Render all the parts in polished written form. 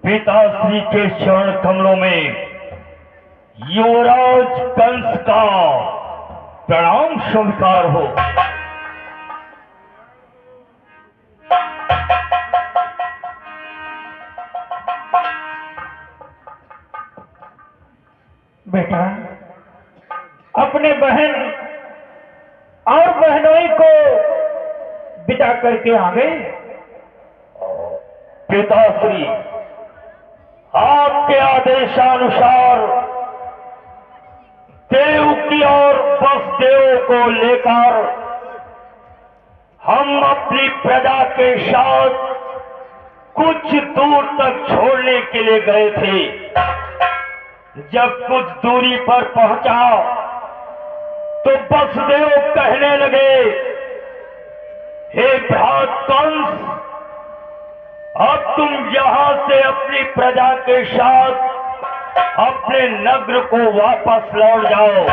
पिताश्री के चरण कमलों में युवराज कंस का प्रणाम स्वीकार हो। बेटा, अपने बहन और बहनोई को विदा करके आ गए। पिताश्री, आपके आदेशानुसार देवकी और वसुदेव को लेकर हम अपनी प्रजा के साथ कुछ दूर तक छोड़ने के लिए गए थे। जब कुछ दूरी पर पहुंचा तो वसुदेव कहने लगे, हे भ्रात कंस, अब तुम यहां से अपनी प्रजा के साथ अपने नगर को वापस लौट जाओ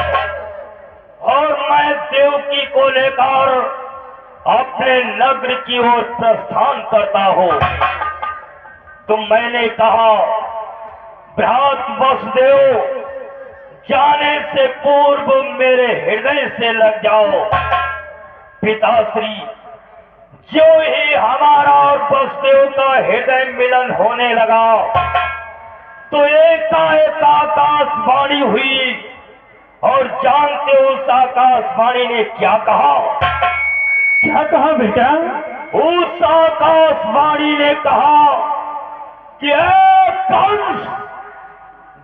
और मैं देवकी को लेकर अपने नगर की ओर प्रस्थान करता हूं। तो मैंने कहा, भ्रात वसुदेव, जाने से पूर्व मेरे हृदय से लग जाओ। पिताश्री, जो ही हमारा और वसुदेव का हृदय मिलन होने लगा तो एकाएक आकाशवाणी हुई, और जानते उस आकाशवाणी ने क्या कहा? क्या कहा बेटा? उस आकाशवाणी ने कहा कि ऐ कंस,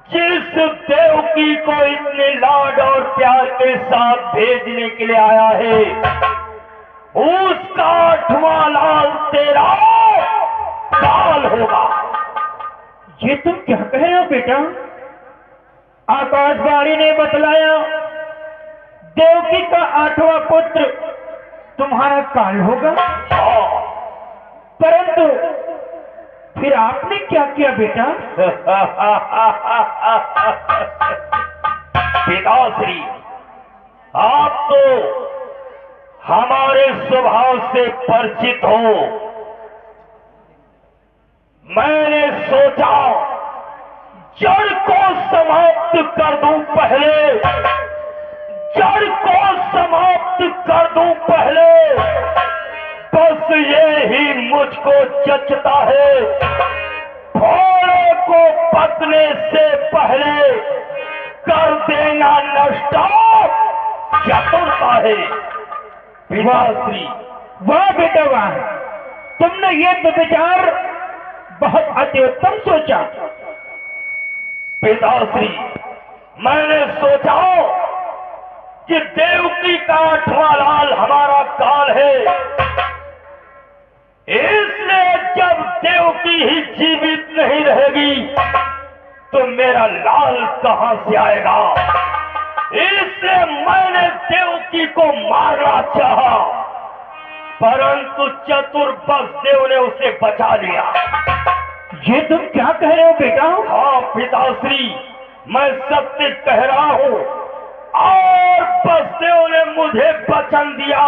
जिस देवकी को इतने लाड और प्यार के साथ भेजने के लिए आया है, उसका 8वां लाल तेरा काल होगा। ये तुम क्या कह रहे हो बेटा? आकाशवाणी ने बतलाया देवकी का 8वां पुत्र तुम्हारा काल होगा। परंतु फिर आपने क्या किया बेटा? पिताश्री, आप तो हमारे स्वभाव से परिचित हो। मैंने सोचा जड़ को समाप्त कर दूं पहले, जड़ को समाप्त कर दूं पहले, बस ये ही मुझको जचता है। फोड़े को पतने से पहले कर देना नष्ट चतुरता है। पिताश्री, वाह बेटा वाह, तुमने ये तो विचार बहुत अति उत्तम सोचा। पिताश्री, मैंने सोचा कि देवकी का 8वां लाल हमारा काल है, इसलिए जब देवकी ही जीवित नहीं रहेगी तो मेरा लाल कहां से आएगा। इसलिए मैंने देवकी को मारना चाहा, परंतु चतुर वसुदेव ने उसे बचा लिया। ये तुम क्या कह रहे हो बेटा? हाँ पिताश्री, मैं सत्य कह रहा हूं, और वसुदेव ने मुझे वचन दिया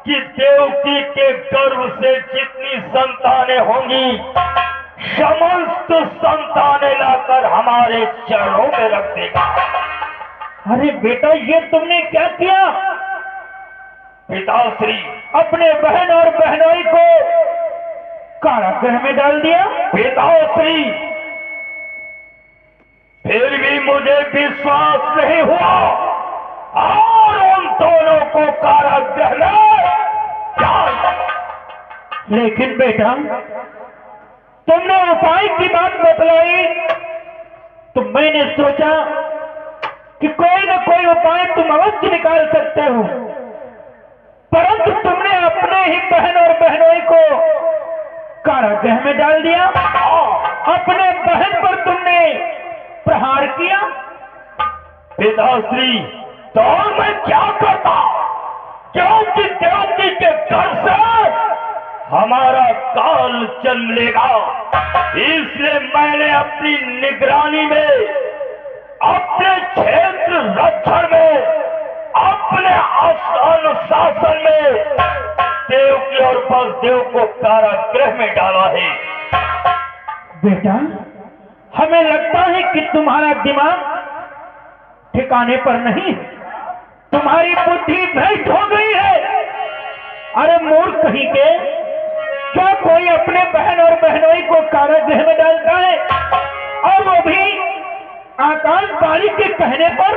कि देवकी के गर्भ से जितनी संतानें होंगी, समस्त संतानें लाकर हमारे चरणों में रख देगा। अरे बेटा, ये तुमने क्या किया? पिताश्री, अपने बहन और बहनोई को कारागृह में डाल दिया। पिताश्री, फिर भी मुझे विश्वास नहीं हुआ और उन दोनों को कारागृह में डाल दिया। लेकिन बेटा, तुमने उपाय की बात बतलाई तो मैंने सोचा कि कोई न कोई उपाय तुम अवश्य निकाल सकते हो, परंतु तुमने अपने ही बहन और बहनोई को कारागृह में डाल दिया। अपने बहन पर तुमने प्रहार किया। पिताश्री, तो मैं क्या करता, क्योंकि देवकी के घर से हमारा काल जन्म लेगा। इसलिए मैंने अपनी निगरानी में, अपने क्षेत्र रक्षण में, अपने अनुशासन में देवकी और वसुदेव को कारागृह में डाला है। बेटा, हमें लगता है कि तुम्हारा दिमाग ठिकाने पर नहीं है, तुम्हारी बुद्धि भ्रष्ट हो गई है। अरे मूर्ख कहीं के, क्या कोई अपने बहन और बहनोई को कारागृह में डालता है, और वो भी आकाशवाणी के कहने पर?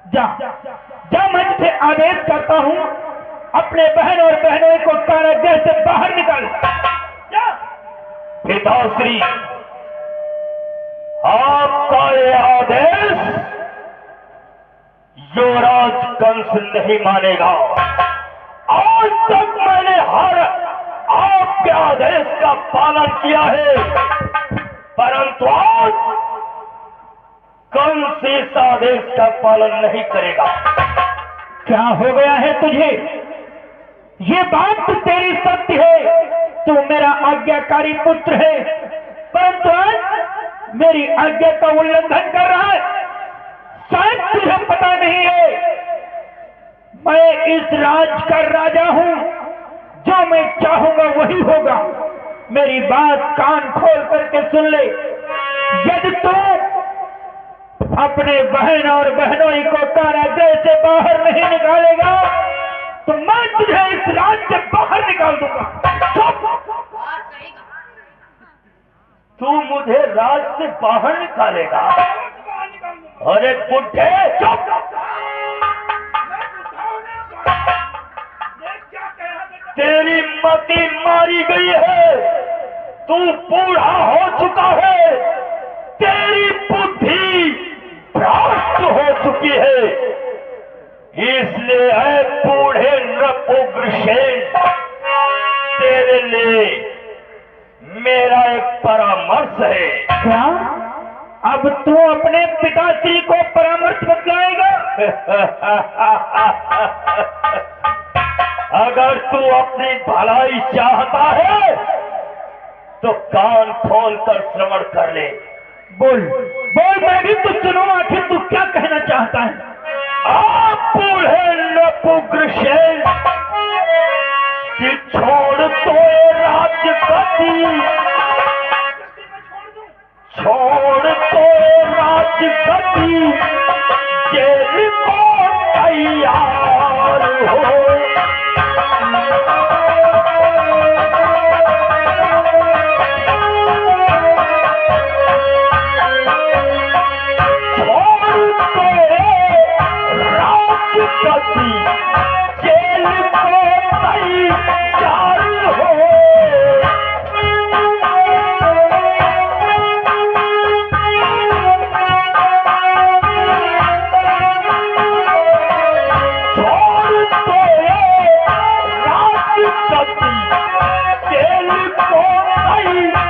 जा जा, मैं तुझे आदेश करता हूं, अपने बहन और बहनों को कारागृह से बाहर निकाल। जा। पिताश्री, आपका ये आदेश युवराज कंस नहीं मानेगा। आज तक मैंने हर आपके आदेश का पालन किया है, परंतु आज कंस इस आदेश का पालन नहीं करेगा। क्या हो गया है तुझे? ये बात तो तेरी सत्य है, तू मेरा आज्ञाकारी पुत्र है, परंतु आज मेरी आज्ञा का उल्लंघन कर रहा है। शायद तुझे पता नहीं है, मैं इस राज का राजा हूं, जो मैं चाहूंगा वही होगा। मेरी बात कान खोल करके सुन ले। यदि तू अपने बहन और बहनोई को कारागृह से बाहर नहीं निकालेगा तो मैं तुझे इस राज से बाहर निकाल दूंगा। तू मुझे राज से बाहर निकालेगा? अरे बुढ़े, चुप! तेरी मति मारी गई है, तू बूढ़ा हो चुका है, तेरी बुद्धि भ्रष्ट हो चुकी है। इसलिए है बूढ़े नपुंसक, तेरे लिए मेरा एक परामर्श है। क्या अब तू अपने पिताश्री को परामर्श बतलाएगा? अगर तू अपनी भलाई चाहता है तो कान खोल कर श्रवण कर ले। बोल बोल, मैं भी तो सुनूं, आखिर तू क्या कहना चाहता है? आप बूढ़े नपुंसक कि छोड़ तो राजगद्दी, छोड़ तो राजगद्दी, जेल को तैयार हो। जेल को तैयार हो। छोड़ दो राजगद्दी, जेल को तैयार हो।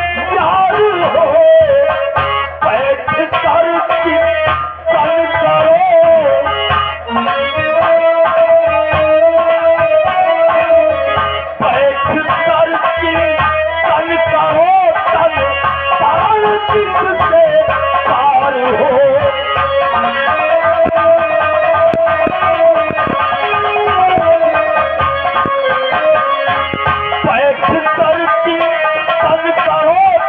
बैठ कर चिंतन करो,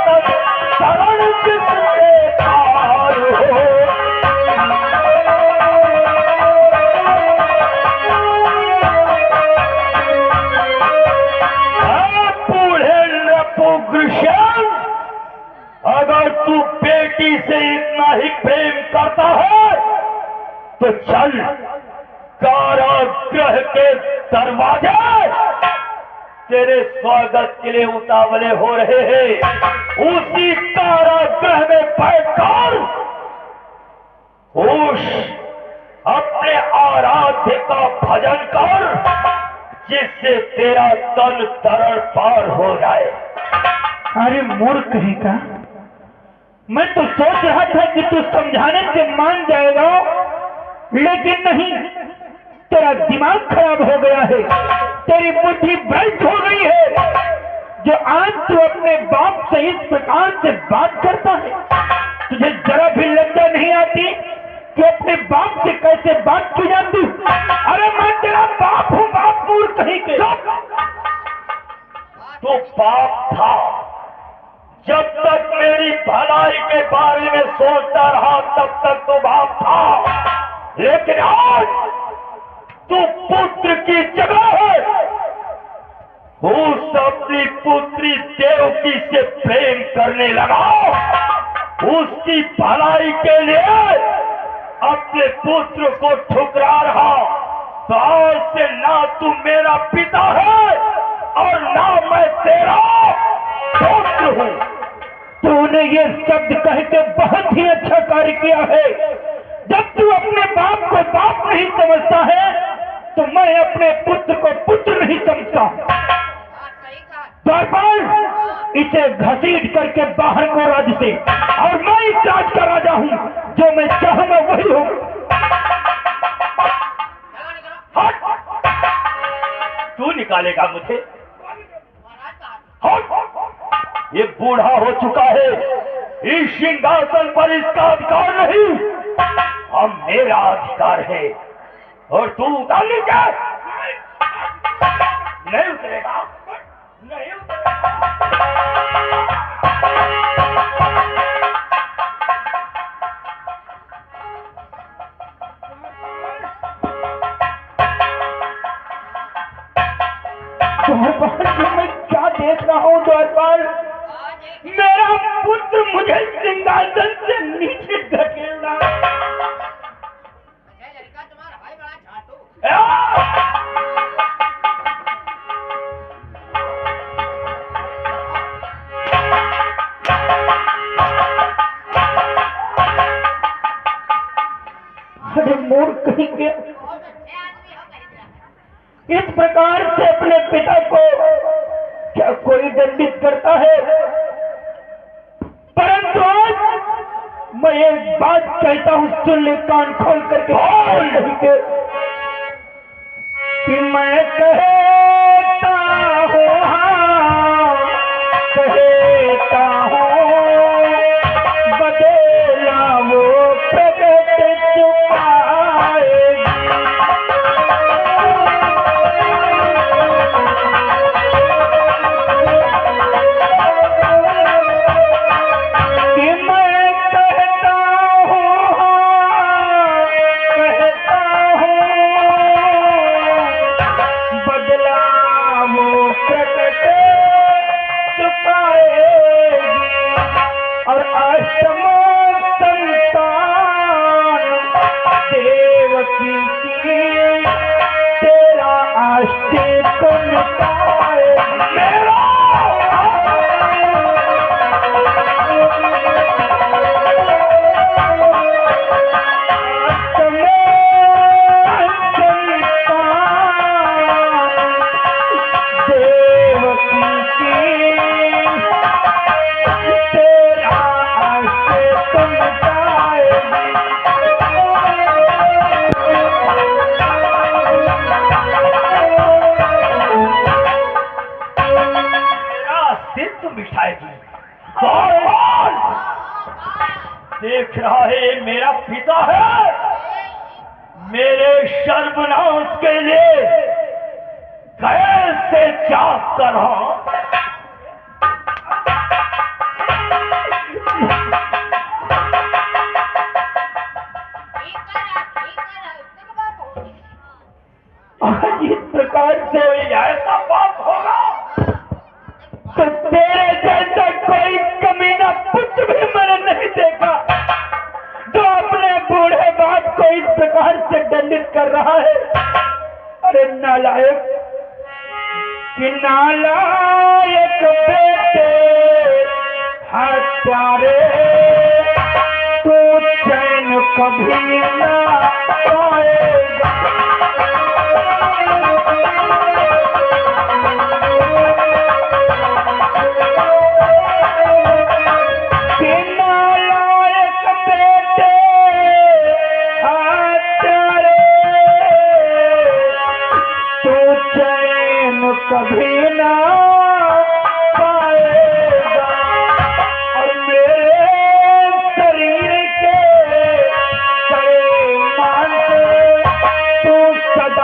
अगर तू बेटी से इतना ही प्रेम करता है तो चल, कारागृह के दरवाजे तेरे स्वागत के लिए उतावले हो रहे हैं। उसी कारागृह में बैठकर होश अपने आराध्य का भजन कर, जिससे तेरा तन तरण पार हो जाए। अरे मूर्ख कहीं का, मैं तो सोच रहा था कि तू समझाने से मान जाएगा, लेकिन नहीं, तेरा दिमाग खराब हो गया है, तेरी बुद्धि भ्रष्ट हो गई है। जो आज तू अपने बाप से इस प्रकार से बात करता है, तुझे जरा भी लज्जा नहीं आती कि अपने बाप से कैसे बात की जाती? अरे मैं तेरा बाप हूं, बाप मूर्ख कहीं के। तो बाप था जब तक मेरी भलाई के बारे में सोचता रहा तब तक तो बाप था, लेकिन आज तू पुत्र की जगह है। उस अपनी पुत्री देवकी से प्रेम करने लगा, उसकी भलाई के लिए अपने पुत्र को ठुकरा रहा। तो आज से ना तू मेरा पिता है और ना मैं तेरा पुत्र हूँ। तूने ये शब्द कह के बहुत ही अच्छा कार्य किया है। जब तू अपने बाप को बाप नहीं समझता है तो मैं अपने पुत्र को पुत्र नहीं समझता। द्वारपाल, इसे घसीट करके बाहर को राज्य से, और मैं इस राज का राजा हूँ, जो मैं चाहूंगा वही हूँ। तू निकालेगा मुझे? ये बूढ़ा हो चुका है, इस सिंहासन पर इसका अधिकार नहीं, अब मेरा अधिकार है। और तू उतार लीजिए। नहीं उतरेगा, नहीं उतरेगा। मैं क्या देख रहा हूँ द्वारपाल? मेरा पुत्र मुझे सिंहासन से नीचे धकेल रहा है। तुम्हारा भाई बड़ा झाटू। अरे मोर कहीं के इस प्रकार से अपने पिता को क्या कोई दंडित करता है? परंतु आज मैं एक बात कहता हूँ, सुन ले कान खोल करके। नहीं के कि मैं कहता हूँ, हाँ कहता हूँ, बदला वो प्रगट चुकाएगी। तेरा आस्ते को मिटाए मेरा। देख रहा है मेरा पिता है, मेरे सर्वनाश के लिए कैसे जाग कर रहा। इस प्रकार से ऐसा पाप होगा तो तेरे जैसा कोई कमीना पुत्र भी मैंने नहीं देखा जो अपने बूढ़े बाप को इस प्रकार से दंडित कर रहा है। अरे नालायक, कि नालायक बेटे हत्यारे, तू चैन कभी ना पाएगा। कभी ना पाएगा और मेरे शरीर के कड़े मान तू सदा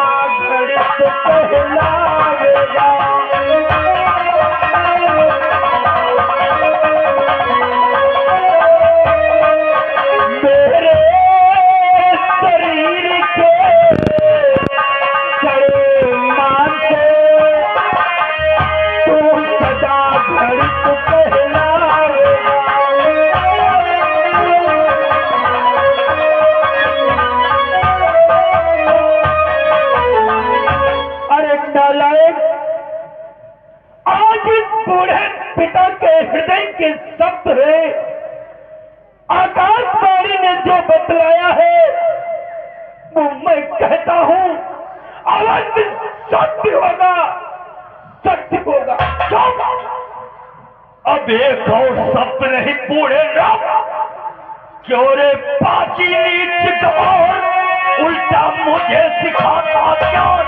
बूढ़े पिता के हृदय के शब्द है। आकाशवाणी ने जो बतलाया है वो मैं कहता हूं अवश्य सत्य होगा, सत्य होगा। अब एक और शब्द नहीं बूढ़े राम, क्योरे पाची नीच गवार उल्टा मुझे सिखाता ज्ञान।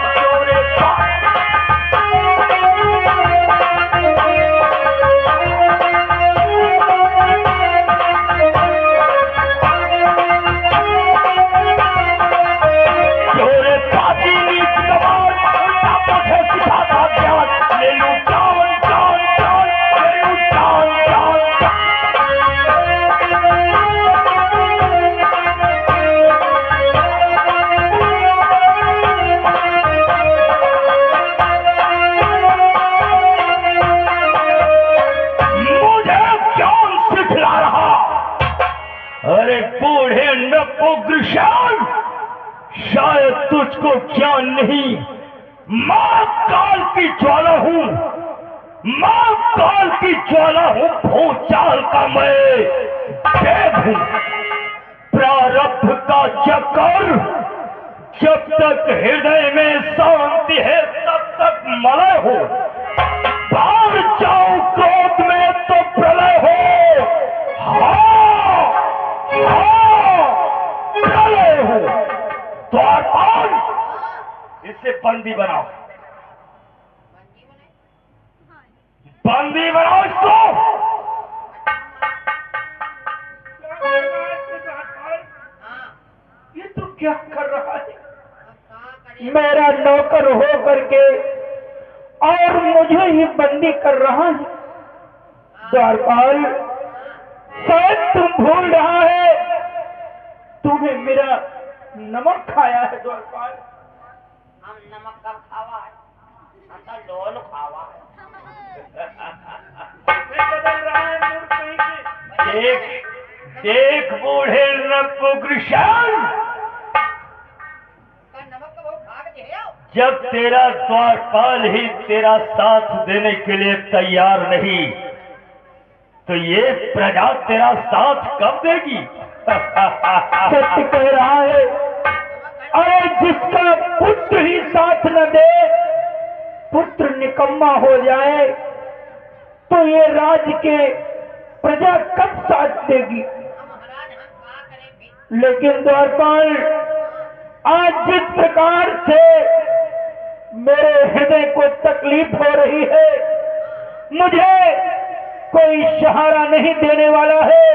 क्योरे पाची नीच गवार उल्टा मुझे सिखाता ज्ञान। ले लू जान जान जान, ले लू जान जान अरे बूढ़े नपुंसक, शायद तुझको ज्ञान नहीं। मां काल की ज्वाला हूं, मां काल की ज्वाला हूं, भूचाल का मैं भेद हूं। प्रारब्ध का चक्कर, जब तक हृदय में शांति है तब तक मलय हो। बाहर जाओ क्रोध में तो प्रलय हो। प्रलय हो। द्वारपाल, इसे बंदी बनाओ, बंदी बनाओ इसको। ये तो क्या कर रहा है? मेरा नौकर हो करके और मुझे ही बंदी कर रहा है। द्वारपाल, शायद तुम भूल रहा है तुम्हें मेरा नमक खाया है। द्वारपाल, हम नमक कब खावा है? हम तो लोल खावा है। बदल रहा है मूड कहीं के। देख देख बूढ़े नपुंसक, नमक का बहुत खा के आओ। जब तेरा द्वारपाल ही तेरा साथ देने के लिए तैयार नहीं तो ये प्रजा तेरा साथ कब देगी? सत्य कह रहा है। अरे जिसका पुत्र ही साथ न दे, पुत्र निकम्मा हो जाए, तो ये राज्य के प्रजा कब साथ देगी? महाराज हम क्या करें भी? लेकिन द्वारपाल, आज जिस प्रकार से मेरे हृदय को तकलीफ हो रही है, मुझे कोई सहारा नहीं देने वाला है,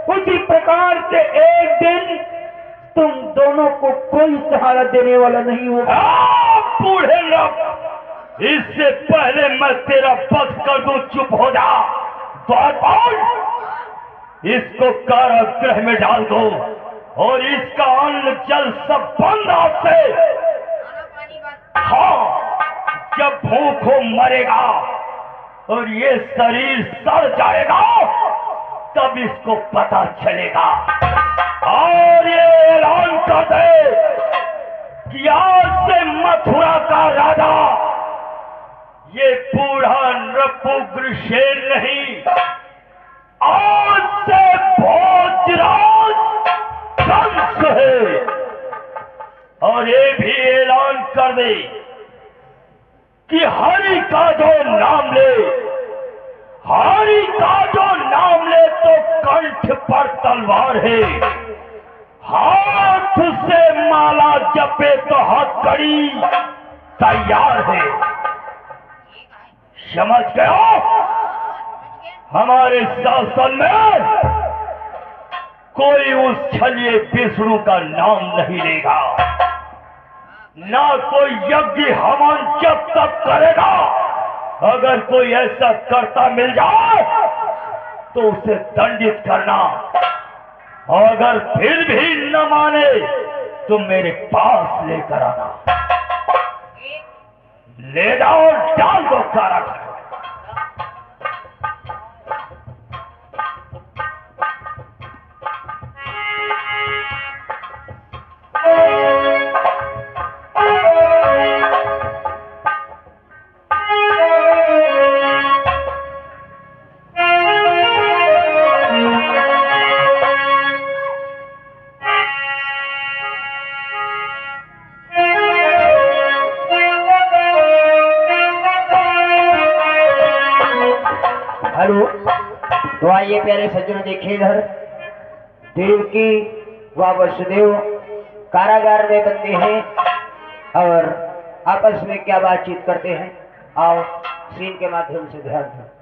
उसी प्रकार से एक दिन तुम दोनों को कोई सहारा देने वाला नहीं होगा। बूढ़े लोग, इससे पहले मैं तेरा वध कर दूं, चुप हो जा। द्वारपाल, इसको कारागृह में डाल दो और इसका अन्न जल सब बंद आज से। खाना पानी बस। हाँ, जब भूख हो मरेगा और ये शरीर सड़ जाएगा तब इसको पता चलेगा। और ये ऐलान कर दे कि आज से मथुरा का राजा ये बूढ़ा नपुंसक नहीं, आज से भोजराज कंस है। और ये भी ऐलान कर दे कि हरि का जो नाम ले, हरि का जो नाम ले तो कंठ पर तलवार है, हाथ से माला जपे तो हथकड़ी तैयार है। समझ गए हो? हमारे शासन में कोई उस छलिए विष्णु का नाम नहीं लेगा, ना कोई यज्ञ हवन जब तक करेगा। अगर कोई ऐसा करता मिल जाए तो उसे दंडित करना, और अगर फिर भी न माने तो मेरे पास लेकर आना। ले जाओ, डाल दो कारागार। हेलो। तो आइए प्यारे सज्जनों, देखिए इधर देवकी व वसुदेव कारागार में बंदे हैं और आपस में क्या बातचीत करते हैं। आओ सीन के माध्यम से ध्यान दो।